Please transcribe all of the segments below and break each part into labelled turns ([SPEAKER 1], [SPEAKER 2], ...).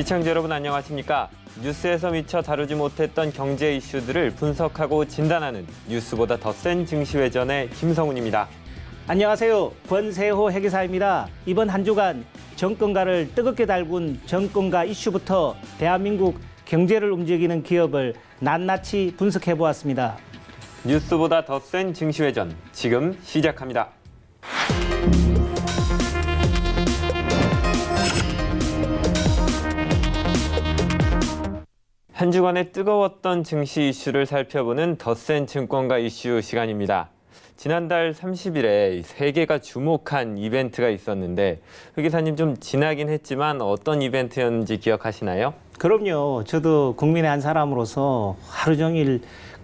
[SPEAKER 1] 시청자 여러분 안녕하십니까? 뉴스에서 미처 다루지 못했던 경제 이슈들을 분석하고 진단하는 뉴스보다 더 센 증시회전의 김성훈입니다.
[SPEAKER 2] 안녕하세요. 권세호 회계사입니다. 이번 한 주간 정권가를 뜨겁게 달군 정권가 이슈부터 대한민국 경제를 움직이는 기업을 낱낱이 분석해 보았습니다.
[SPEAKER 1] 뉴스보다 더 센 증시회전 지금 시작합니다. 한 주간의 뜨거웠던 증시 이슈를 살펴보는 더 센 증권가 이슈 시간입니다. 지난달 30일에 세계가 주목한 이벤트가 있었는데 회계사님 좀 지나긴 했지만 어떤 이벤트였는지 기억하시나요?
[SPEAKER 2] 그럼요. 저도 국민의 한 사람으로서 하루 종일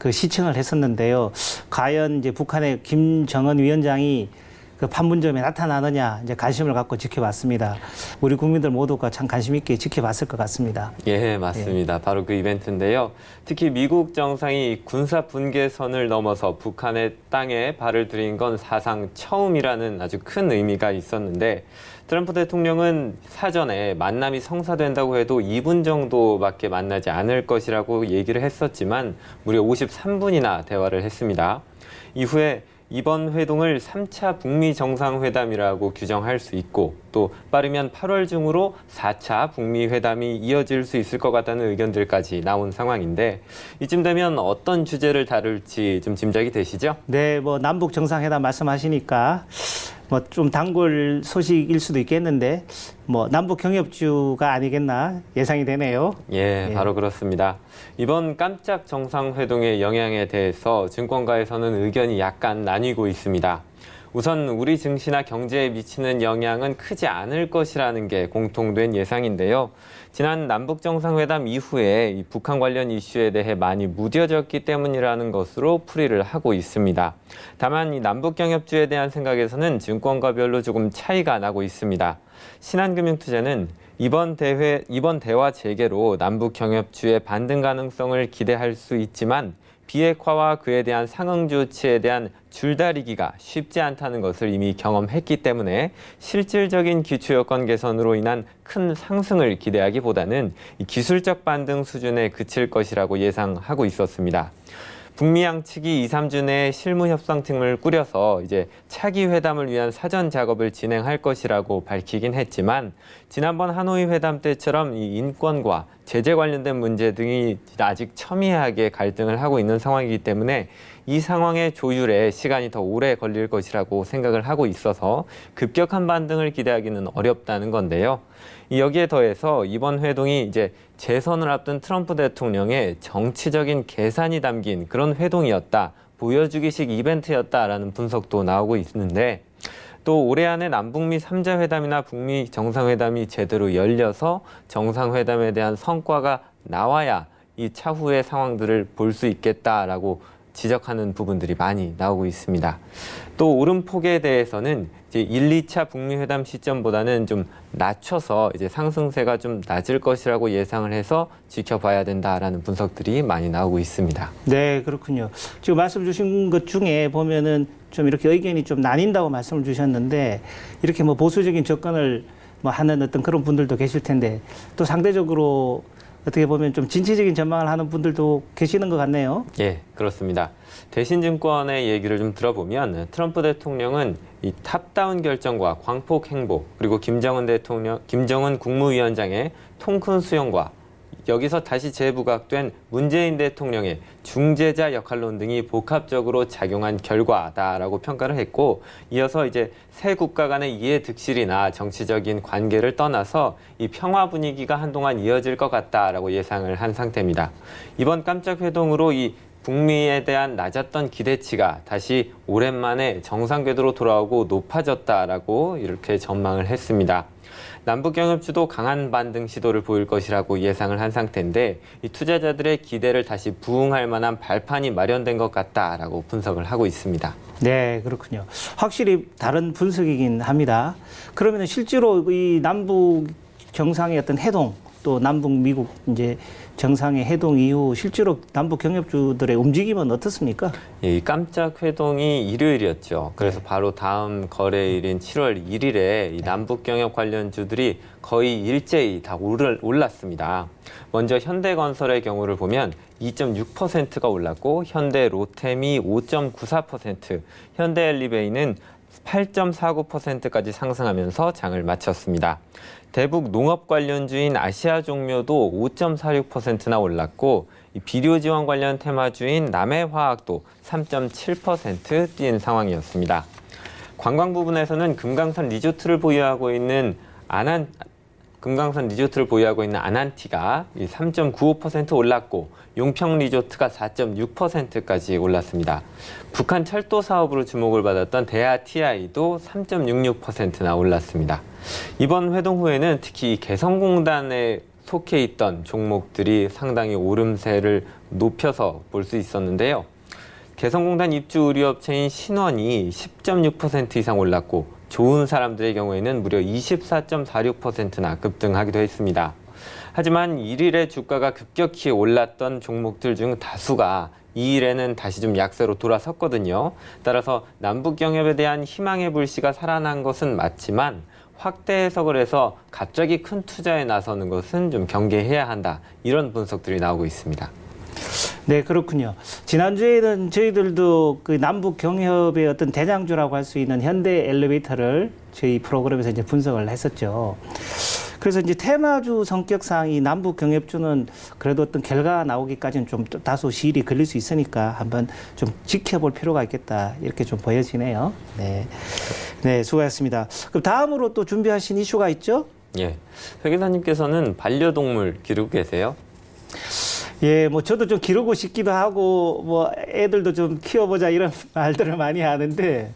[SPEAKER 2] 시청을 했었는데요. 과연 이제 북한의 김정은 위원장이 그 판문점에 나타나느냐 이제 관심을 갖고 지켜봤습니다. 우리 국민들 모두가 참 관심 있게 지켜봤을 것 같습니다.
[SPEAKER 1] 예, 맞습니다. 바로 그 이벤트인데요. 특히 미국 정상이 군사 분계선을 넘어서 북한의 땅에 발을 들인 건 사상 처음이라는 아주 큰 의미가 있었는데 트럼프 대통령은 사전에 만남이 성사된다고 해도 2분 정도밖에 만나지 않을 것이라고 얘기를 했었지만 무려 53분이나 대화를 했습니다. 이후에 이번 회동을 3차 북미 정상회담이라고 규정할 수 있고 또 빠르면 8월 중으로 4차 북미 회담이 이어질 수 있을 것 같다는 의견들까지 나온 상황인데 이쯤 되면 어떤 주제를 다룰지 좀 짐작이 되시죠?
[SPEAKER 2] 네, 남북 정상회담 말씀하시니까 좀 단골 소식일 수도 있겠는데 남북 경협주가 아니겠나 예상이 되네요.
[SPEAKER 1] 예, 바로 그렇습니다. 이번 깜짝 정상회동의 영향에 대해서 증권가에서는 의견이 약간 나뉘고 있습니다. 우선 우리 증시나 경제에 미치는 영향은 크지 않을 것이라는 게 공통된 예상인데요. 지난 남북 정상회담 이후에 이 북한 관련 이슈에 대해 많이 무뎌졌기 때문이라는 것으로 풀이를 하고 있습니다. 다만 이 남북 경협주에 대한 생각에서는 증권가별로 조금 차이가 나고 있습니다. 신한금융투자는 이번 대화 재개로 남북 경협주의 반등 가능성을 기대할 수 있지만 비핵화와 그에 대한 상응 조치에 대한 줄다리기가 쉽지 않다는 것을 이미 경험했기 때문에 실질적인 기초 여건 개선으로 인한 큰 상승을 기대하기보다는 기술적 반등 수준에 그칠 것이라고 예상하고 있었습니다. 북미 양측이 2, 3주 내에 실무 협상팀을 꾸려서 이제 차기 회담을 위한 사전 작업을 진행할 것이라고 밝히긴 했지만 지난번 하노이 회담 때처럼 이 인권과 제재 관련된 문제 등이 아직 첨예하게 갈등을 하고 있는 상황이기 때문에 이 상황의 조율에 시간이 더 오래 걸릴 것이라고 생각을 하고 있어서 급격한 반등을 기대하기는 어렵다는 건데요. 여기에 더해서 이번 회동이 이제 재선을 앞둔 트럼프 대통령의 정치적인 계산이 담긴 그런 회동이었다, 보여주기식 이벤트였다라는 분석도 나오고 있는데 또 올해 안에 남북미 3자 회담이나 북미 정상회담이 제대로 열려서 정상회담에 대한 성과가 나와야 이 차후의 상황들을 볼 수 있겠다라고 지적하는 부분들이 많이 나오고 있습니다. 또 오름폭에 대해서는 이제 1, 2차 북미 회담 시점보다는 좀 낮춰서 이제 상승세가 좀 낮을 것이라고 예상을 해서 지켜봐야 된다라는 분석들이 많이 나오고 있습니다.
[SPEAKER 2] 네, 그렇군요. 지금 말씀 주신 것 중에 보면은 좀 이렇게 의견이 좀 나뉜다고 말씀을 주셨는데 이렇게 보수적인 접근을 하는 어떤 그런 분들도 계실 텐데 또 상대적으로 어떻게 보면 좀 진취적인 전망을 하는 분들도 계시는 것 같네요.
[SPEAKER 1] 예, 그렇습니다. 대신증권의 얘기를 좀 들어보면 트럼프 대통령은 이 탑다운 결정과 광폭 행보 그리고 김정은 국무위원장의 통큰 수용과 여기서 다시 재부각된 문재인 대통령의 중재자 역할론 등이 복합적으로 작용한 결과다라고 평가를 했고 이어서 이제 세 국가 간의 이해 득실이나 정치적인 관계를 떠나서 이 평화 분위기가 한동안 이어질 것 같다라고 예상을 한 상태입니다. 이번 깜짝 회동으로 이 북미에 대한 낮았던 기대치가 다시 오랜만에 정상 궤도로 돌아오고 높아졌다라고 이렇게 전망을 했습니다. 남북 경협주도 강한 반등 시도를 보일 것이라고 예상을 한 상태인데 이 투자자들의 기대를 다시 부응할 만한 발판이 마련된 것 같다라고 분석을 하고 있습니다.
[SPEAKER 2] 네, 그렇군요. 확실히 다른 분석이긴 합니다. 그러면 실제로 이 남북 정상의 어떤 해동 또 남북 미국 이제 정상회 회동 이후 실제로 남북 경협주들의 움직임은 어떻습니까?
[SPEAKER 1] 예, 이 깜짝 회동이 일요일이었죠. 그래서 바로 다음 거래일인 7월 1일에 이 남북 경협 관련주들이 거의 일제히 다 올랐습니다. 먼저 현대건설의 경우를 보면 2.6%가 올랐고 현대 로템이 5.94%, 현대 엘리베이는 8.49%까지 상승하면서 장을 마쳤습니다. 대북 농업 관련주인 아시아 종묘도 5.46%나 올랐고 비료 지원 관련 테마주인 남해화학도 3.7% 뛴 상황이었습니다. 관광 부분에서는 금강산 리조트를 보유하고 있는 아난티가 3.95% 올랐고 용평 리조트가 4.6%까지 올랐습니다. 북한 철도 사업으로 주목을 받았던 대하TI도 3.66%나 올랐습니다. 이번 회동 후에는 특히 개성공단에 속해 있던 종목들이 상당히 오름세를 높여서 볼 수 있었는데요. 개성공단 입주 의류업체인 신원이 10.6% 이상 올랐고 좋은 사람들의 경우에는 무려 24.46%나 급등하기도 했습니다. 하지만 1일에 주가가 급격히 올랐던 종목들 중 다수가 2일에는 다시 좀 약세로 돌아섰거든요. 따라서 남북경협에 대한 희망의 불씨가 살아난 것은 맞지만 확대 해석을 해서 갑자기 큰 투자에 나서는 것은 좀 경계해야 한다. 이런 분석들이 나오고 있습니다.
[SPEAKER 2] 네, 그렇군요. 지난주에는 저희들도 그 남북 경협의 어떤 대장주라고 할 수 있는 현대 엘리베이터를 저희 프로그램에서 이제 분석을 했었죠. 그래서 이제 테마주 성격상 이 남북 경협주는 그래도 어떤 결과가 나오기까지는 좀 다소 시일이 걸릴 수 있으니까 한번 좀 지켜볼 필요가 있겠다. 이렇게 좀 보여지네요. 네. 네, 수고하셨습니다. 그럼 다음으로 또 준비하신 이슈가 있죠?
[SPEAKER 1] 예. 회 기사님께서는 반려동물 기르고 계세요?
[SPEAKER 2] 예, 뭐 저도 좀 기르고 싶기도 하고 뭐 애들도 좀 키워보자 이런 말들을 많이 하는데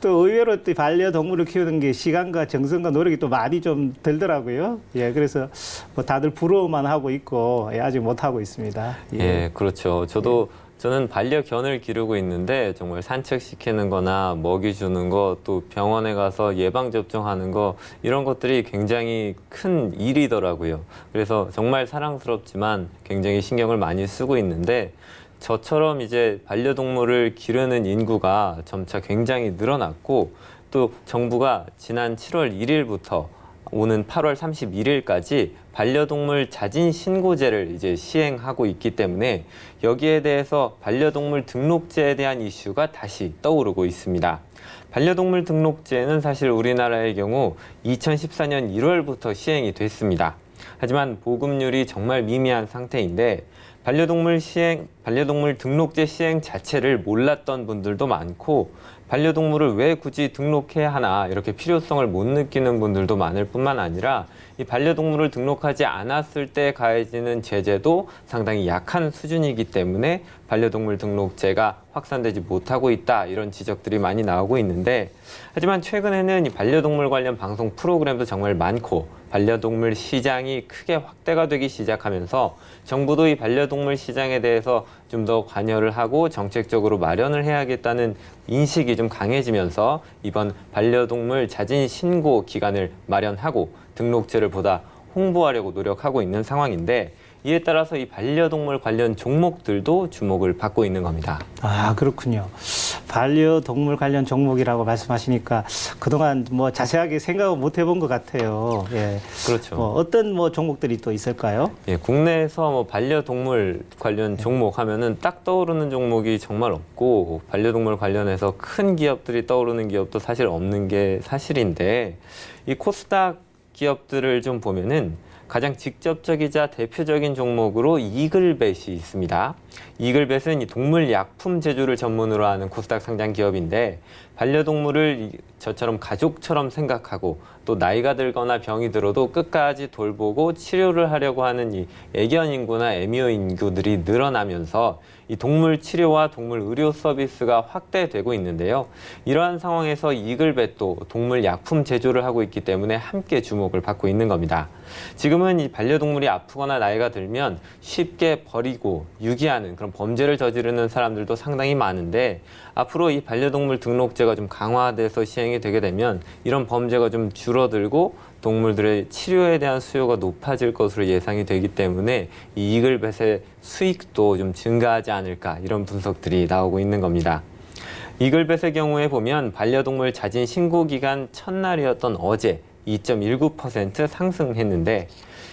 [SPEAKER 2] 또 의외로 또 반려동물을 키우는 게 시간과 정성과 노력이 또 많이 좀 들더라고요. 예, 그래서 뭐 다들 부러워만 하고 있고 예, 아직 못 하고 있습니다.
[SPEAKER 1] 예, 그렇죠. 저는 반려견을 기르고 있는데 정말 산책시키는 거나 먹이 주는 거, 또 병원에 가서 예방접종하는 거, 이런 것들이 굉장히 큰 일이더라고요. 그래서 정말 사랑스럽지만 굉장히 신경을 많이 쓰고 있는데 저처럼 이제 반려동물을 기르는 인구가 점차 굉장히 늘어났고 또 정부가 지난 7월 1일부터 오는 8월 31일까지 반려동물 자진 신고제를 이제 시행하고 있기 때문에 여기에 대해서 반려동물 등록제에 대한 이슈가 다시 떠오르고 있습니다. 반려동물 등록제는 사실 우리나라의 경우 2014년 1월부터 시행이 됐습니다. 하지만 보급률이 정말 미미한 상태인데 반려동물 등록제 시행 자체를 몰랐던 분들도 많고 반려동물을 왜 굳이 등록해야 하나 이렇게 필요성을 못 느끼는 분들도 많을 뿐만 아니라 이 반려동물을 등록하지 않았을 때 가해지는 제재도 상당히 약한 수준이기 때문에 반려동물 등록제가 확산되지 못하고 있다 이런 지적들이 많이 나오고 있는데 하지만 최근에는 이 반려동물 관련 방송 프로그램도 정말 많고 반려동물 시장이 크게 확대가 되기 시작하면서 정부도 이 반려동물 시장에 대해서 좀 더 관여를 하고 정책적으로 마련을 해야겠다는 인식이 좀 강해지면서 이번 반려동물 자진 신고 기간을 마련하고 등록제를 보다 홍보하려고 노력하고 있는 상황인데 이에 따라서 이 반려동물 관련 종목들도 주목을 받고 있는 겁니다.
[SPEAKER 2] 아, 그렇군요. 반려동물 관련 종목이라고 말씀하시니까 그동안 뭐 자세하게 생각을 못 해본 것 같아요. 예.
[SPEAKER 1] 그렇죠.
[SPEAKER 2] 뭐 어떤 뭐 종목들이 또 있을까요?
[SPEAKER 1] 예, 국내에서 뭐 반려동물 관련 종목 하면은 딱 떠오르는 종목이 정말 없고 반려동물 관련해서 큰 기업들이 떠오르는 기업도 사실 없는 게 사실인데 이 코스닥 기업들을 좀 보면은 가장 직접적이자 대표적인 종목으로 이글벳이 있습니다. 이글벳은 이 동물 약품 제조를 전문으로 하는 코스닥 상장 기업인데 반려동물을 저처럼 가족처럼 생각하고 또 나이가 들거나 병이 들어도 끝까지 돌보고 치료를 하려고 하는 이 애견 인구나 애미어 인구들이 늘어나면서 이 동물 치료와 동물 의료 서비스가 확대되고 있는데요. 이러한 상황에서 이글벳도 동물 약품 제조를 하고 있기 때문에 함께 주목을 받고 있는 겁니다. 지금은 이 반려동물이 아프거나 나이가 들면 쉽게 버리고 유기하는 그런 범죄를 저지르는 사람들도 상당히 많은데 앞으로 이 반려동물 등록제가 좀 강화돼서 시행이 되게 되면 이런 범죄가 좀 줄어들고 동물들의 치료에 대한 수요가 높아질 것으로 예상이 되기 때문에 이 이글벳의 수익도 좀 증가하지 않을까 이런 분석들이 나오고 있는 겁니다. 이글벳의 경우에 보면 반려동물 자진 신고 기간 첫날이었던 어제 2.19% 상승했는데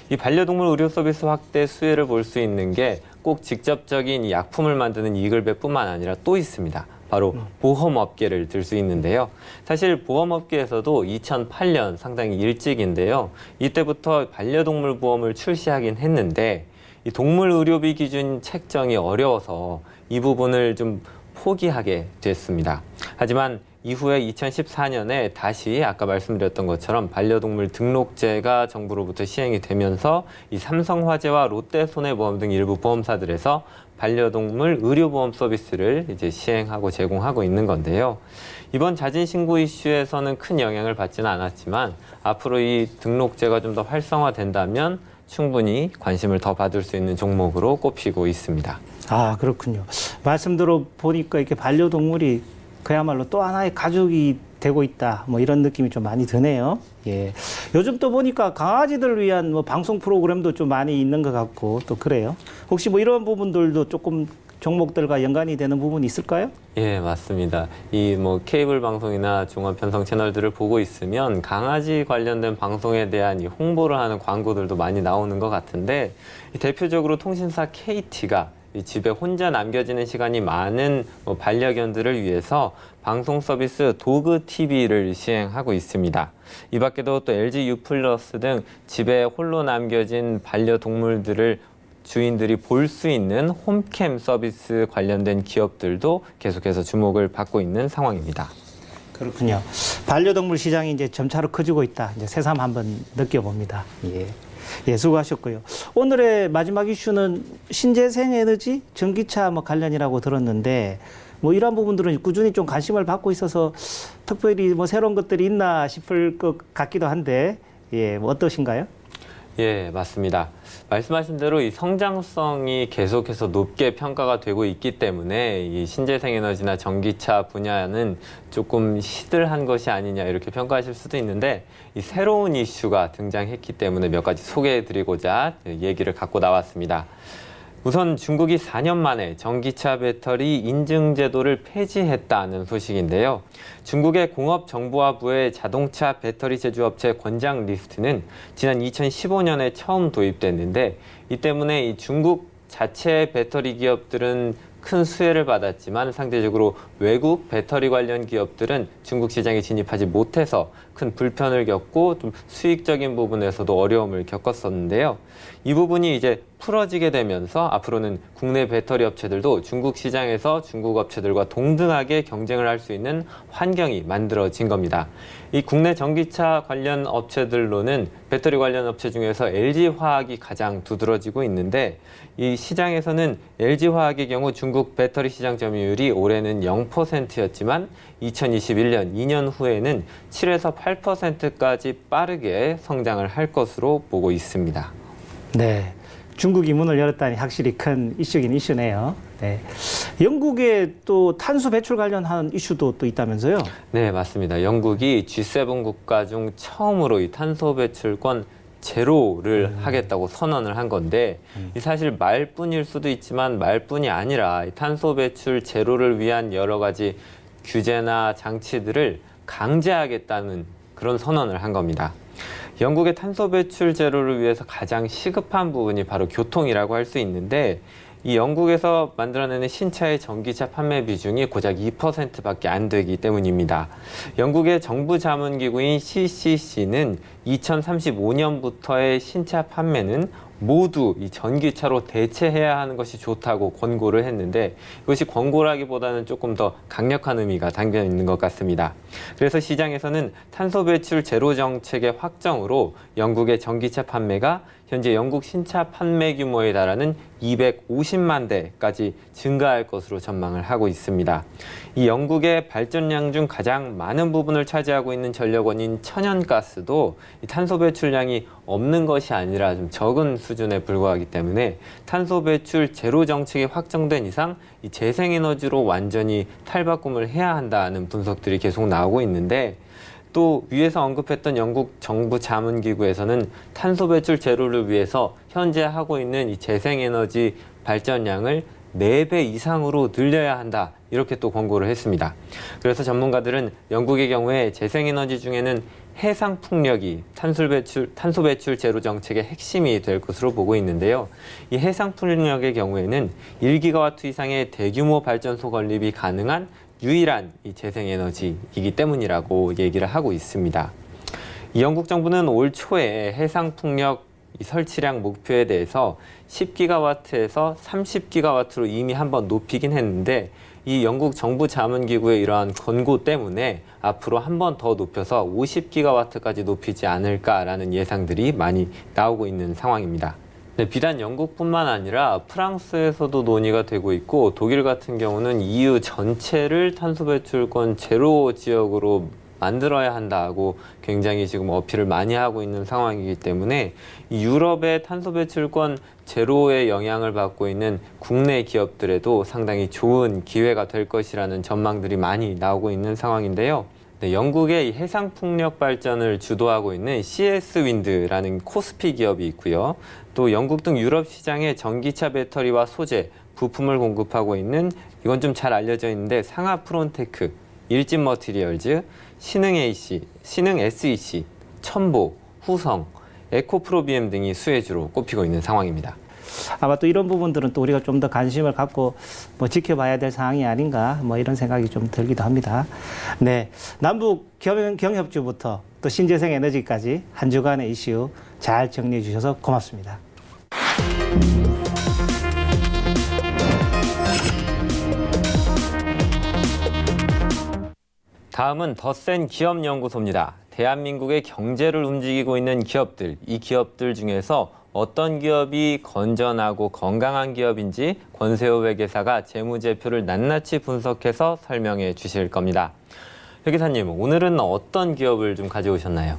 [SPEAKER 1] 이 반려동물 의료 서비스 확대 수혜를 볼 수 있는 게 꼭 직접적인 이 약품을 만드는 이글벳뿐만 아니라 또 있습니다. 바로 보험업계를 들 수 있는데요. 사실 보험업계에서도 2008년 상당히 일찍인데요. 이때부터 반려동물 보험을 출시하긴 했는데 이 동물 의료비 기준 책정이 어려워서 이 부분을 좀 포기하게 됐습니다. 하지만 이후에 2014년에 다시 아까 말씀드렸던 것처럼 반려동물 등록제가 정부로부터 시행이 되면서 이 삼성화재와 롯데손해보험 등 일부 보험사들에서 반려동물 의료보험 서비스를 이제 시행하고 제공하고 있는 건데요. 이번 자진 신고 이슈에서는 큰 영향을 받지는 않았지만 앞으로 이 등록제가 좀 더 활성화된다면 충분히 관심을 더 받을 수 있는 종목으로 꼽히고 있습니다.
[SPEAKER 2] 아, 그렇군요. 말씀 들어보니까 이렇게 반려동물이 그야말로 또 하나의 가족이 되고 있다. 뭐 이런 느낌이 좀 많이 드네요. 예. 요즘 또 보니까 강아지들을 위한 뭐 방송 프로그램도 좀 많이 있는 것 같고 또 그래요. 혹시 뭐 이런 부분들도 조금 종목들과 연관이 되는 부분이 있을까요?
[SPEAKER 1] 예, 맞습니다. 이 뭐 케이블 방송이나 종합 편성 채널들을 보고 있으면 강아지 관련된 방송에 대한 이 홍보를 하는 광고들도 많이 나오는 것 같은데 대표적으로 통신사 KT가 이 집에 혼자 남겨지는 시간이 많은 반려견들을 위해서 방송 서비스 도그 TV를 시행하고 있습니다. 이 밖에도 또 LG U+ 등 집에 홀로 남겨진 반려동물들을 주인들이 볼 수 있는 홈캠 서비스 관련된 기업들도 계속해서 주목을 받고 있는 상황입니다.
[SPEAKER 2] 그렇군요. 반려동물 시장이 이제 점차로 커지고 있다. 이제 새삼 한번 느껴봅니다. 예. 예, 수고하셨고요. 오늘의 마지막 이슈는 신재생 에너지 전기차 뭐 관련이라고 들었는데 뭐 이러한 부분들은 꾸준히 좀 관심을 받고 있어서 특별히 뭐 새로운 것들이 있나 싶을 것 같기도 한데 예, 뭐 어떠신가요?
[SPEAKER 1] 예, 맞습니다. 말씀하신 대로 이 성장성이 계속해서 높게 평가가 되고 있기 때문에 이 신재생 에너지나 전기차 분야는 조금 시들한 것이 아니냐 이렇게 평가하실 수도 있는데 이 새로운 이슈가 등장했기 때문에 몇 가지 소개해드리고자 얘기를 갖고 나왔습니다. 우선 중국이 4년 만에 전기차 배터리 인증 제도를 폐지했다는 소식인데요. 중국의 공업정보화부의 자동차 배터리 제조업체 권장 리스트는 지난 2015년에 처음 도입됐는데 이 때문에 이 중국 자체 배터리 기업들은 큰 수혜를 받았지만 상대적으로 외국 배터리 관련 기업들은 중국 시장에 진입하지 못해서 큰 불편을 겪고 좀 수익적인 부분에서도 어려움을 겪었었는데요. 이 부분이 이제 풀어지게 되면서 앞으로는 국내 배터리 업체들도 중국 시장에서 중국 업체들과 동등하게 경쟁을 할 수 있는 환경이 만들어진 겁니다. 이 국내 전기차 관련 업체들로는 배터리 관련 업체 중에서 LG화학이 가장 두드러지고 있는데 이 시장에서는 LG화학의 경우 중국 배터리 시장 점유율이 올해는 0%였지만 2021년 2년 후에는 7에서 8%까지 빠르게 성장을 할 것으로 보고 있습니다.
[SPEAKER 2] 네. 중국이 문을 열었다니 확실히 큰 이슈긴 이슈네요. 네. 영국에 또 탄소 배출 관련한 이슈도 또 있다면서요?
[SPEAKER 1] 네, 맞습니다. 영국이 G7 국가 중 처음으로 이 탄소 배출권 제로를 하겠다고 선언을 한 건데 이 사실 말뿐일 수도 있지만 말뿐이 아니라 이 탄소 배출 제로를 위한 여러 가지 규제나 장치들을 강제하겠다는 그런 선언을 한 겁니다. 영국의 탄소 배출 제로를 위해서 가장 시급한 부분이 바로 교통이라고 할 수 있는데 이 영국에서 만들어내는 신차의 전기차 판매 비중이 고작 2%밖에 안 되기 때문입니다. 영국의 정부 자문기구인 CCC는 2035년부터의 신차 판매는 모두 이 전기차로 대체해야 하는 것이 좋다고 권고를 했는데 이것이 권고라기보다는 조금 더 강력한 의미가 담겨 있는 것 같습니다. 그래서 시장에서는 탄소 배출 제로 정책의 확정으로 영국의 전기차 판매가 현재 영국 신차 판매 규모에 달하는 250만 대까지 증가할 것으로 전망을 하고 있습니다. 이 영국의 발전량 중 가장 많은 부분을 차지하고 있는 전력원인 천연가스도 이 탄소 배출량이 없는 것이 아니라 좀 적은 수준에 불과하기 때문에 탄소 배출 제로 정책이 확정된 이상 이 재생에너지로 완전히 탈바꿈을 해야 한다는 분석들이 계속 나오고 있는데, 또 위에서 언급했던 영국 정부 자문기구에서는 탄소 배출 제로를 위해서 현재 하고 있는 이 재생에너지 발전량을 4배 이상으로 늘려야 한다, 이렇게 또 권고를 했습니다. 그래서 전문가들은 영국의 경우에 재생에너지 중에는 해상 풍력이 탄소 배출 제로 정책의 핵심이 될 것으로 보고 있는데요. 이 해상 풍력의 경우에는 1기가와트 이상의 대규모 발전소 건립이 가능한 유일한 이 재생에너지이기 때문이라고 얘기를 하고 있습니다. 이 영국 정부는 올 초에 해상 풍력 설치량 목표에 대해서 10기가와트에서 30기가와트로 이미 한번 높이긴 했는데, 이 영국 정부 자문기구의 이러한 권고 때문에 앞으로 한 번 더 높여서 50기가와트까지 높이지 않을까라는 예상들이 많이 나오고 있는 상황입니다. 네, 비단 영국뿐만 아니라 프랑스에서도 논의가 되고 있고, 독일 같은 경우는 EU 전체를 탄소 배출권 제로 지역으로 만들어야 한다고 굉장히 지금 어필을 많이 하고 있는 상황이기 때문에 이 유럽의 탄소 배출권 제로의 영향을 받고 있는 국내 기업들에도 상당히 좋은 기회가 될 것이라는 전망들이 많이 나오고 있는 상황인데요. 네, 영국의 해상 풍력 발전을 주도하고 있는 CS 윈드라는 코스피 기업이 있고요. 또 영국 등 유럽 시장에 전기차 배터리와 소재, 부품을 공급하고 있는, 이건 좀 잘 알려져 있는데 상하 프론테크, 일진 머티리얼즈, 신흥 AC, 신흥 SEC, 첨보, 후성, 에코프로비엠 등이 수혜주로 꼽히고 있는 상황입니다.
[SPEAKER 2] 아마 또 이런 부분들은 또 우리가 좀 더 관심을 갖고 뭐 지켜봐야 될 사항이 아닌가, 뭐 이런 생각이 좀 들기도 합니다. 네, 남북 경협주부터 또 신재생 에너지까지 한 주간의 이슈 잘 정리해 주셔서 고맙습니다.
[SPEAKER 1] 다음은 더센 기업연구소입니다. 대한민국의 경제를 움직이고 있는 기업들, 이 기업들 중에서 어떤 기업이 건전하고 건강한 기업인지 권세호 회계사가 재무제표를 낱낱이 분석해서 설명해 주실 겁니다. 회계사님, 오늘은 어떤 기업을 좀 가져오셨나요?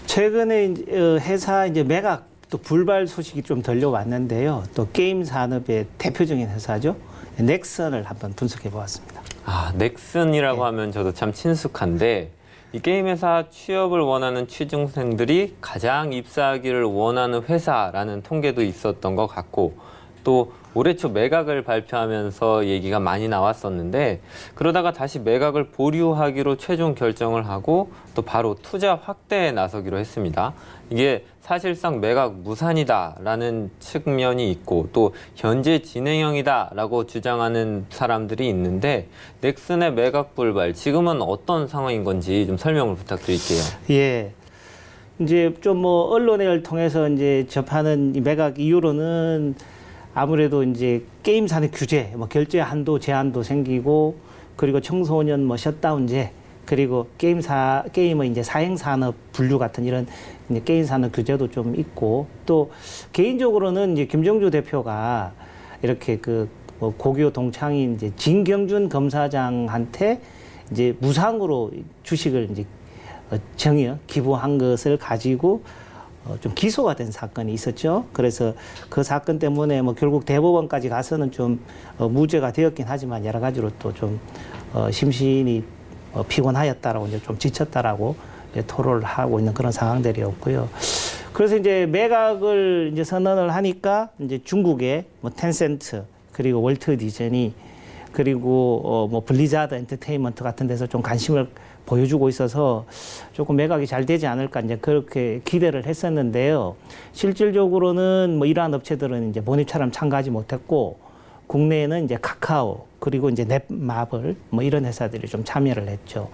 [SPEAKER 2] 최근에 회사 매각 또 불발 소식이 좀 들려왔는데요. 또 게임 산업의 대표적인 회사죠. 넥슨을 한번 분석해 보았습니다.
[SPEAKER 1] 아, 넥슨이라고 하면 저도 참 친숙한데, 이 게임 회사 취업을 원하는 취준생들이 가장 입사하기를 원하는 회사라는 통계도 있었던 것 같고, 또 올해 초 매각을 발표하면서 얘기가 많이 나왔었는데, 그러다가 다시 매각을 보류하기로 최종 결정을 하고 또 바로 투자 확대에 나서기로 했습니다. 이게 사실상 매각 무산이다라는 측면이 있고, 또 현재 진행형이다라고 주장하는 사람들이 있는데, 넥슨의 매각 불발, 지금은 어떤 상황인 건지 좀 설명을 부탁드릴게요.
[SPEAKER 2] 예. 이제 좀 언론을 통해서 접하는 이 매각 이유로는 아무래도 게임 산업 규제, 결제 한도 제한도 생기고, 그리고 청소년 셧다운제, 그리고 게임의 사행 산업 분류 같은 이런 게임 산업 규제도 좀 있고, 또 개인적으로는 김정주 대표가 이렇게 고교 동창인 진경준 검사장한테 무상으로 주식을 기부한 것을 가지고 좀 기소가 된 사건이 있었죠. 그래서 그 사건 때문에 결국 대법원까지 가서는 좀 무죄가 되었긴 하지만 여러 가지로 또 좀 심신이 피곤하였다라고 좀 지쳤다라고 토로를 하고 있는 그런 상황들이었고요. 그래서 매각을 선언을 하니까 중국의 텐센트, 그리고 월트 디즈니, 그리고 블리자드 엔터테인먼트 같은 데서 좀 관심을 보여주고 있어서 조금 매각이 잘 되지 않을까 그렇게 기대를 했었는데요. 실질적으로는 이러한 업체들은 모니처럼 참가하지 못했고, 국내에는 카카오, 그리고 넷마블 이런 회사들이 좀 참여를 했죠.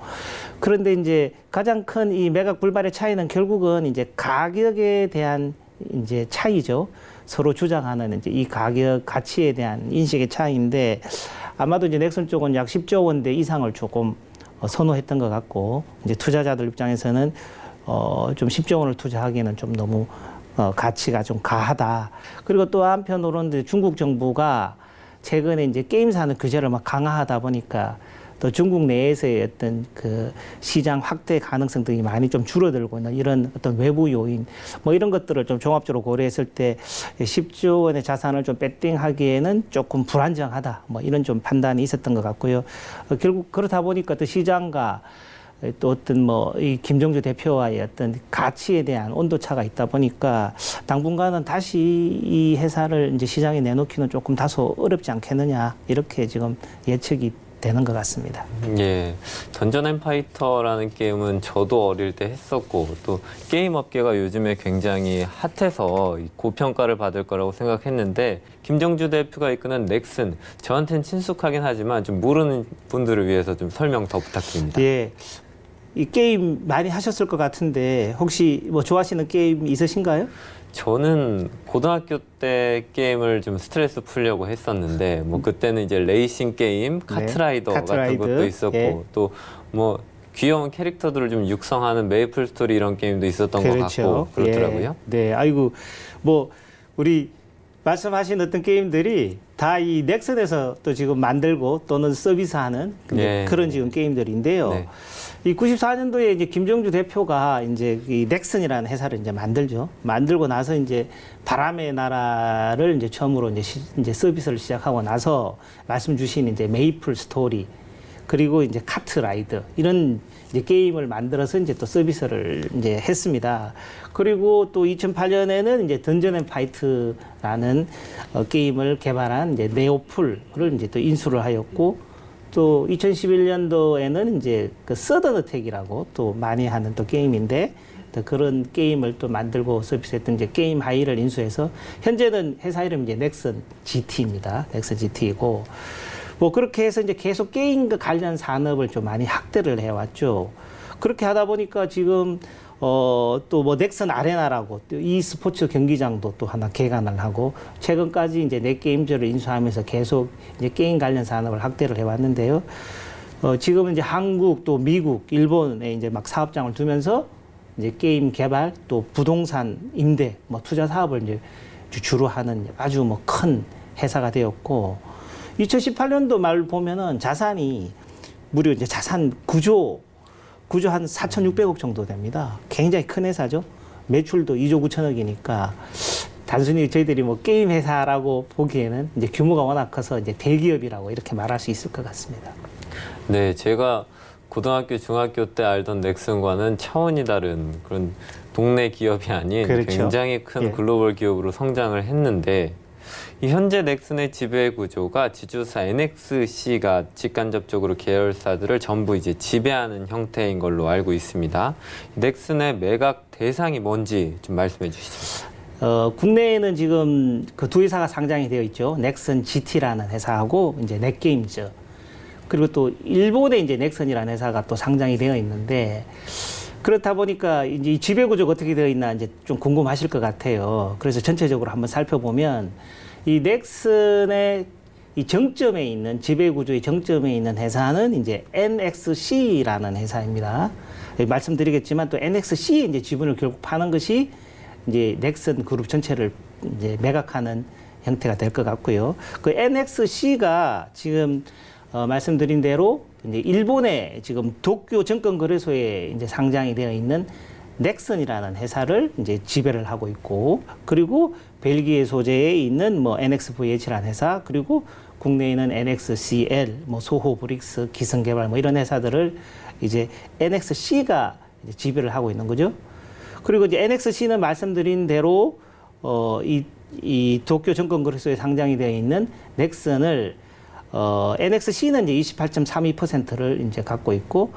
[SPEAKER 2] 그런데 가장 큰 이 매각 불발의 차이는 결국은 가격에 대한 차이죠. 서로 주장하는 이 가격 가치에 대한 인식의 차이인데, 아마도 넥슨 쪽은 약 10조 원대 이상을 조금 선호했던 것 같고, 투자자들 입장에서는 좀 10조 원을 투자하기에는 좀 너무 가치가 좀 가하다. 그리고 또 한편으로는 중국 정부가 최근에 이제 게임사는 규제를 막 강화하다 보니까 또 중국 내에서의 어떤 그 시장 확대 가능성 등이 많이 좀 줄어들고 있는 이런 어떤 외부 요인 뭐 이런 것들을 좀 종합적으로 고려했을 때 10조 원의 자산을 좀 배팅하기에는 조금 불안정하다. 뭐 이런 좀 판단이 있었던 것 같고요. 결국 그렇다 보니까 또 시장과 또 어떤 뭐 이 김정주 대표와의 어떤 가치에 대한 온도차가 있다 보니까 당분간은 다시 이 회사를 이제 시장에 내놓기는 조금 다소 어렵지 않겠느냐 이렇게 지금 예측이 되는 것 같습니다.
[SPEAKER 1] 예, 던전 앤 파이터라는 게임은 저도 어릴 때 했었고 또 게임 업계가 요즘에 굉장히 핫해서 고평가를 받을 거라고 생각했는데 김정주 대표가 이끄는 넥슨 저한테는 친숙하긴 하지만 좀 모르는 분들을 위해서 좀 설명 더 부탁드립니다.
[SPEAKER 2] 예. 이 게임 많이 하셨을 것 같은데 혹시 뭐 좋아하시는 게임 있으신가요?
[SPEAKER 1] 저는 고등학교 때 게임을 좀 스트레스 풀려고 했었는데 뭐 그때는 이제 레이싱 게임, 카트라이더 같은
[SPEAKER 2] 카트라이더.
[SPEAKER 1] 것도 있었고
[SPEAKER 2] 예.
[SPEAKER 1] 또 뭐 귀여운 캐릭터들을 좀 육성하는 메이플 스토리 이런 게임도 있었던 것 같고 그렇더라고요.
[SPEAKER 2] 예. 네, 아이고 뭐 우리 말씀하신 어떤 게임들이 다 이 넥슨에서 또 지금 만들고 또는 서비스하는
[SPEAKER 1] 예.
[SPEAKER 2] 그런 지금 게임들인데요.
[SPEAKER 1] 네.
[SPEAKER 2] 이 94년도에 이제 김정주 대표가 이제 이 넥슨이라는 회사를 이제 만들죠. 만들고 나서 이제 바람의 나라를 이제 처음으로 이제 서비스를 시작하고 나서 말씀 주신 이제 메이플 스토리 그리고 이제 카트라이더 이런 이제 게임을 만들어서 이제 또 서비스를 이제 했습니다. 그리고 또 2008년에는 이제 던전 앤 파이트라는 게임을 개발한 이제 네오풀을 이제 또 인수를 하였고 또 2011년도에는 이제 그 서던 어택이라고 또 많이 하는 또 게임인데 또 그런 게임을 또 만들고 서비스했던 이제 게임 하이를 인수해서 현재는 회사 이름이 이제 넥슨 GT입니다. 넥슨 GT이고 뭐 그렇게 해서 이제 계속 게임과 관련 산업을 좀 많이 확대를 해왔죠. 그렇게 하다 보니까 지금 또 뭐 넥슨 아레나라고 또 e스포츠 경기장도 또 하나 개관을 하고 최근까지 이제 넷게임즈를 인수하면서 계속 이제 게임 관련 산업을 확대를 해왔는데요. 지금은 이제 한국 또 미국, 일본에 이제 막 사업장을 두면서 이제 게임 개발 또 부동산 임대 뭐 투자 사업을 이제 주로 하는 아주 뭐 큰 회사가 되었고 2018년도 말 보면은 자산이 무려 이제 자산 구조 한 4,600억 정도 됩니다. 굉장히 큰 회사죠. 매출도 2조 9천억이니까 단순히 저희들이 뭐 게임 회사라고 보기에는 이제 규모가 워낙 커서 이제 대기업이라고 이렇게 말할 수 있을 것 같습니다.
[SPEAKER 1] 네, 제가 고등학교, 중학교 때 알던 넥슨과는 차원이 다른 그런 동네 기업이 아닌
[SPEAKER 2] 그렇죠.
[SPEAKER 1] 굉장히 큰
[SPEAKER 2] 예.
[SPEAKER 1] 글로벌 기업으로 성장을 했는데 이 현재 넥슨의 지배 구조가 지주사 NXC가 직간접적으로 계열사들을 전부 이제 지배하는 형태인 걸로 알고 있습니다. 넥슨의 매각 대상이 뭔지 좀 말씀해 주시죠.
[SPEAKER 2] 국내에는 지금 그 두 회사가 상장이 되어 있죠. 넥슨 GT라는 회사하고 이제 넷게임즈. 그리고 또 일본에 이제 넥슨이라는 회사가 또 상장이 되어 있는데 그렇다 보니까 이제 이 지배 구조가 어떻게 되어 있나 이제 좀 궁금하실 것 같아요. 그래서 전체적으로 한번 살펴보면 이 넥슨의 이 정점에 있는 지배 구조의 정점에 있는 회사는 이제 NXC라는 회사입니다. 말씀드리겠지만 또 NXC의 이제 지분을 결국 파는 것이 이제 넥슨 그룹 전체를 이제 매각하는 형태가 될 것 같고요. 그 NXC가 지금 말씀드린 대로 이제 일본의 지금 도쿄 증권거래소에 이제 상장이 되어 있는 넥슨이라는 회사를 이제 지배를 하고 있고, 그리고 벨기에 소재에 있는 뭐 NXVH라는 회사, 그리고 국내에는 NXCL, 뭐 소호 브릭스, 기성개발 뭐 이런 회사들을 이제 NXC가 이제 지배를 하고 있는 거죠. 그리고 이제 NXC는 말씀드린 대로 이 도쿄 증권거래소에 상장이 되어 있는 넥슨을 NXC는 이제 28.32%를 이제 갖고 있고,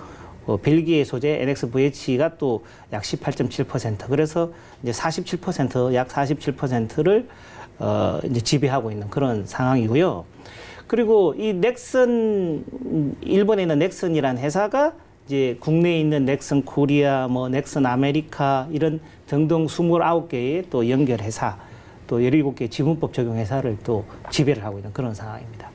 [SPEAKER 2] 벨기에 소재 NXVH가 또 약 18.7%. 그래서 이제 47%, 약 47%를 이제 지배하고 있는 그런 상황이고요. 그리고 이 넥슨, 일본에 있는 넥슨이라는 회사가 이제 국내에 있는 넥슨 코리아, 뭐 넥슨 아메리카 이런 등등 29개의 또 연결 회사, 또 17개 지분법 적용 회사를 또 지배를 하고 있는 그런 상황입니다.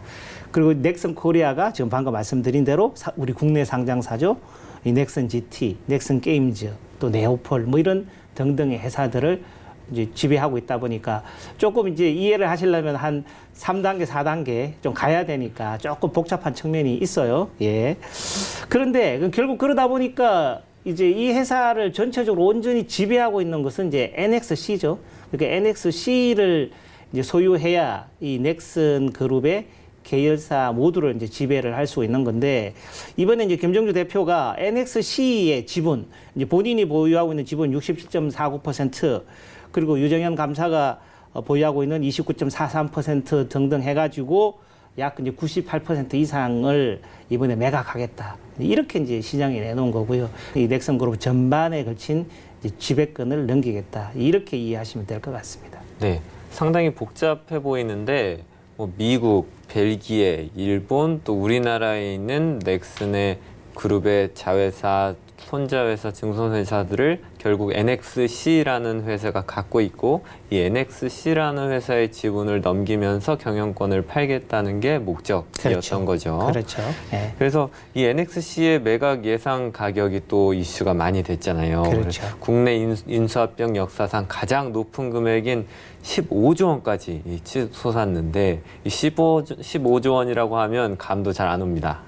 [SPEAKER 2] 그리고 넥슨 코리아가 지금 방금 말씀드린 대로 우리 국내 상장사죠. 이 넥슨 GT, 넥슨 게임즈, 또 네오폴 뭐 이런 등등의 회사들을 이제 지배하고 있다 보니까 조금 이제 이해를 하시려면 한 3단계, 4단계 좀 가야 되니까 조금 복잡한 측면이 있어요. 예. 그런데 결국 그러다 보니까 이제 이 회사를 전체적으로 온전히 지배하고 있는 것은 이제 NXC죠. 그러니까 NXC를 이제 소유해야 이 넥슨 그룹의 계열사 모두를 이제 지배를 할 수 있는 건데, 이번에 이제 김정주 대표가 NXC의 지분, 이제 본인이 보유하고 있는 지분 67.49%, 그리고 유정현 감사가 보유하고 있는 29.43% 등등 해가지고 약 이제 98% 이상을 이번에 매각하겠다. 이렇게 이제 시장에 내놓은 거고요. 이 넥슨 그룹 전반에 걸친 이제 지배권을 넘기겠다. 이렇게 이해하시면 될 것 같습니다.
[SPEAKER 1] 네, 상당히 복잡해 보이는데 뭐 미국, 벨기에, 일본 또 우리나라에 있는 넥슨의 그룹의 자회사, 손자회사, 증손회사들을 결국 NXC라는 회사가 갖고 있고, 이 NXC라는 회사의 지분을 넘기면서 경영권을 팔겠다는 게 목적이었던 거죠.
[SPEAKER 2] 그렇죠. 네.
[SPEAKER 1] 그래서 이 NXC의 매각 예상 가격이 또 이슈가 많이 됐잖아요.
[SPEAKER 2] 그렇죠.
[SPEAKER 1] 국내 인수합병 역사상 가장 높은 금액인 15조 원까지 치솟았는데, 이 15조 원이라고 하면 감도 잘 안 옵니다.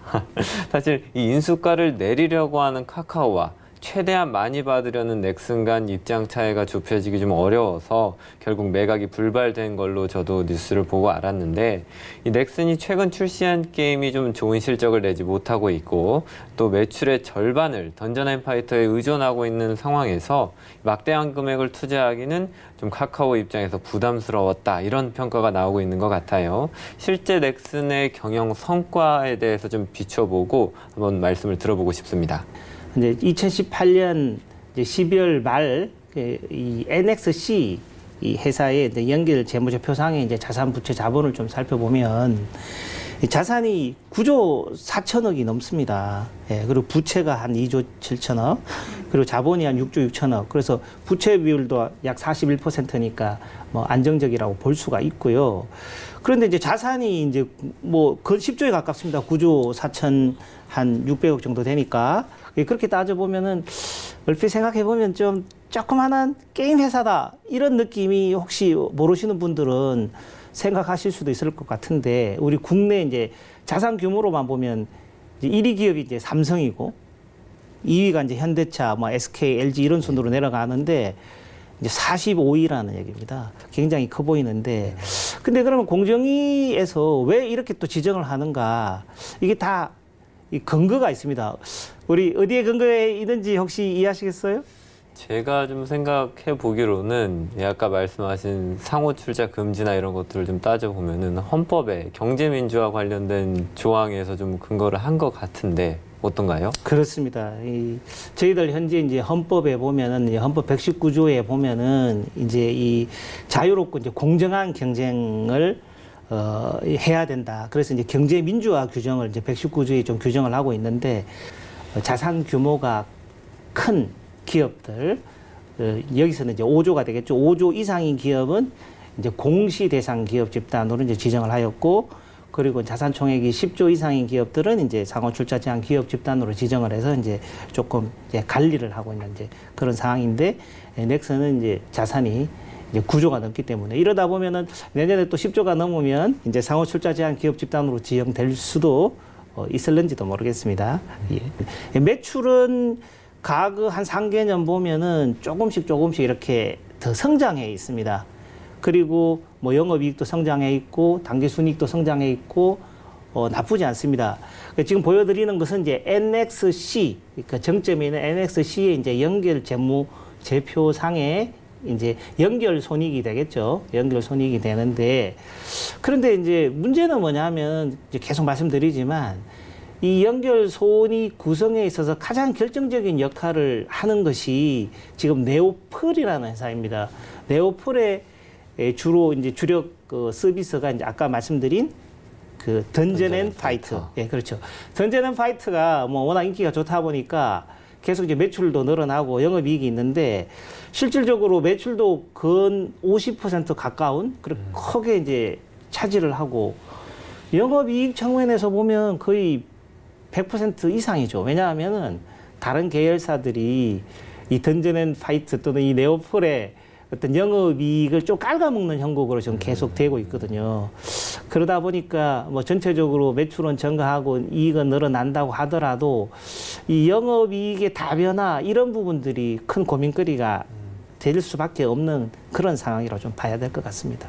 [SPEAKER 1] 사실 이 인수가를 내리려고 하는 카카오와 최대한 많이 받으려는 넥슨 간 입장 차이가 좁혀지기 좀 어려워서 결국 매각이 불발된 걸로 저도 뉴스를 보고 알았는데, 이 넥슨이 최근 출시한 게임이 좀 좋은 실적을 내지 못하고 있고, 또 매출의 절반을 던전 앤 파이터에 의존하고 있는 상황에서 막대한 금액을 투자하기는 좀 카카오 입장에서 부담스러웠다, 이런 평가가 나오고 있는 것 같아요. 실제 넥슨의 경영 성과에 대해서 좀 비춰보고 한번 말씀을 들어보고 싶습니다.
[SPEAKER 2] 이제 2018년 이제 12월 말 이 NXC 이 회사의 이제 연결 재무제 표상의 이제 자산 부채 자본을 좀 살펴보면 이 자산이 9조 4천억이 넘습니다. 예, 그리고 부채가 한 2조 7천억, 그리고 자본이 한 6조 6천억. 그래서 부채 비율도 약 41%니까 뭐 안정적이라고 볼 수가 있고요. 그런데 이제 자산이 이제 뭐 거의 10조에 가깝습니다. 9조 4천 한 600억 정도 되니까. 그렇게 따져보면은 얼핏 생각해보면 좀 조그만한 게임 회사다, 이런 느낌이 혹시 모르시는 분들은 생각하실 수도 있을 것 같은데, 우리 국내 이제 자산 규모로만 보면 이제 1위 기업이 이제 삼성이고 2위가 이제 현대차, 뭐 SK, LG 이런 순으로 내려가는데 이제 45위라는 얘기입니다. 굉장히 커 보이는데, 근데 그러면 공정위에서 왜 이렇게 또 지정을 하는가? 이게 다 이 근거가 있습니다. 우리 어디에 근거에 있는지 혹시 이해하시겠어요?
[SPEAKER 1] 제가 좀 생각해 보기로는 아까 말씀하신 상호 출자 금지나 이런 것들을 좀 따져보면은 헌법에 경제민주화 관련된 조항에서 좀 근거를 한 것 같은데 어떤가요?
[SPEAKER 2] 그렇습니다. 저희들 현재 이제 헌법에 보면은 이제 헌법 119조에 보면은 이제 이 자유롭고 이제 공정한 경쟁을 해야 된다. 그래서 이제 경제 민주화 규정을 이제 119조에 좀 규정을 하고 있는데, 자산 규모가 큰 기업들, 여기서는 이제 5조가 되겠죠. 5조 이상인 기업은 이제 공시 대상 기업 집단으로 이제 지정을 하였고, 그리고 자산 총액이 10조 이상인 기업들은 이제 상호 출자 제한 기업 집단으로 지정을 해서 이제 조금 이제 관리를 하고 있는 이제 그런 상황인데, 넥슨은 이제 자산이 이제 9조가 넘기 때문에 이러다 보면은 내년에 또 10조가 넘으면 이제 상호 출자 제한 기업 집단으로 지정될 수도 있을는지도 모르겠습니다. 예. 매출은 가그 한 3개년 보면은 조금씩 지렇게 더 성장해 있습니다. 그리고 뭐 영업이익도 성장해 있고 단기순이익도 성장해 있고 나쁘지 않습니다. 지금 보여드리는 것은 이제 NXC, 그러니까 정점에 있는 NXC의 이제 연결 재무 제표상에 이제 연결 손익이 되겠죠. 연결 손익이 되는데, 그런데 이제 문제는 뭐냐면 이제 계속 말씀드리지만 이 연결 손익 구성에 있어서 가장 결정적인 역할을 하는 것이 지금 네오플이라는 회사입니다. 네오플의 주로 이제 주력 서비스가 이제 아까 말씀드린 그 던전 앤 파이트. 예, 그렇죠. 던전 앤 파이트가 뭐 워낙 인기가 좋다 보니까 계속 이제 매출도 늘어나고 영업이익이 있는데, 실질적으로 매출도 근 50% 가까운 그렇게 크게 이제 차지를 하고, 영업이익 측면에서 보면 거의 100% 이상이죠. 왜냐하면은 다른 계열사들이 이 던전 앤 파이트 또는 이 네오플의 어떤 영업이익을 좀 깔아먹는 형국으로 지금 계속 되고 있거든요. 그러다 보니까 뭐 전체적으로 매출은 증가하고 이익은 늘어난다고 하더라도 이 영업이익의 다변화 이런 부분들이 큰 고민거리가 될 수밖에 없는 그런 상황이라고 좀 봐야 될 것 같습니다.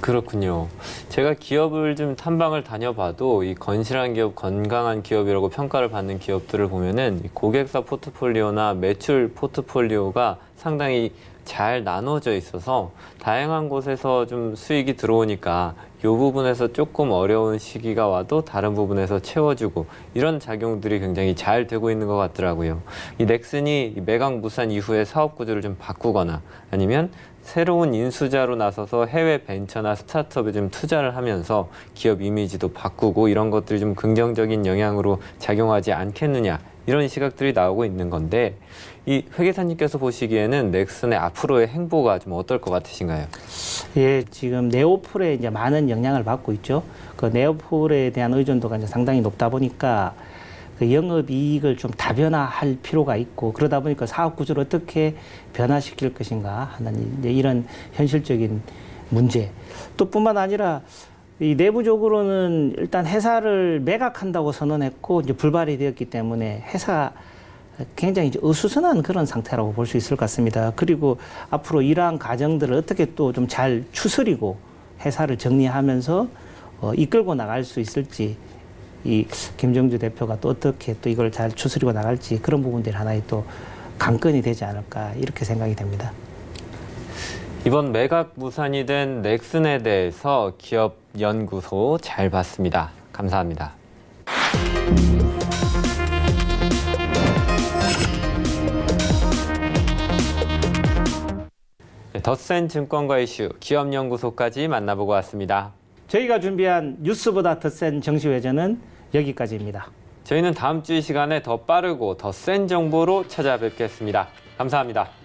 [SPEAKER 1] 그렇군요. 제가 기업을 좀 탐방을 다녀봐도 이 건실한 기업, 건강한 기업이라고 평가를 받는 기업들을 보면은 이 고객사 포트폴리오나 매출 포트폴리오가 상당히 잘 나눠져 있어서 다양한 곳에서 좀 수익이 들어오니까 이 부분에서 조금 어려운 시기가 와도 다른 부분에서 채워주고 이런 작용들이 굉장히 잘 되고 있는 것 같더라고요. 이 넥슨이 매각 무산 이후에 사업 구조를 좀 바꾸거나 아니면 새로운 인수자로 나서서 해외 벤처나 스타트업에 좀 투자를 하면서 기업 이미지도 바꾸고 이런 것들이 좀 긍정적인 영향으로 작용하지 않겠느냐 이런 시각들이 나오고 있는 건데 이 회계사님께서 보시기에는 넥슨의 앞으로의 행보가 좀 어떨 것 같으신가요?
[SPEAKER 2] 예, 지금 네오폴에 이제 많은 영향을 받고 있죠. 그 네오폴에 대한 의존도가 이제 상당히 높다 보니까 그 영업이익을 좀 다변화할 필요가 있고 그러다 보니까 사업 구조를 어떻게 변화시킬 것인가 하는 이제 이런 현실적인 문제. 또 뿐만 아니라 이 내부적으로는 일단 회사를 매각한다고 선언했고 이제 불발이 되었기 때문에 회사 굉장히 이제 어수선한 그런 상태라고 볼 수 있을 것 같습니다. 그리고 앞으로 이러한 과정들을 어떻게 또 좀 잘 추스리고 회사를 정리하면서 이끌고 나갈 수 있을지 이 김정주 대표가 또 어떻게 또 이걸 잘 추스리고 나갈지 그런 부분들이 하나의 또 관건이 되지 않을까 이렇게 생각이 됩니다.
[SPEAKER 1] 이번 매각 무산이 된 넥슨에 대해서 기업연구소 잘 봤습니다. 감사합니다. 덧센 증권가 이슈 기업연구소까지 만나보고 왔습니다.
[SPEAKER 2] 저희가 준비한 뉴스보다 더 센 정시회전은 여기까지입니다.
[SPEAKER 1] 저희는 다음 주 이 시간에 더 빠르고 더 센 정보로 찾아뵙겠습니다. 감사합니다.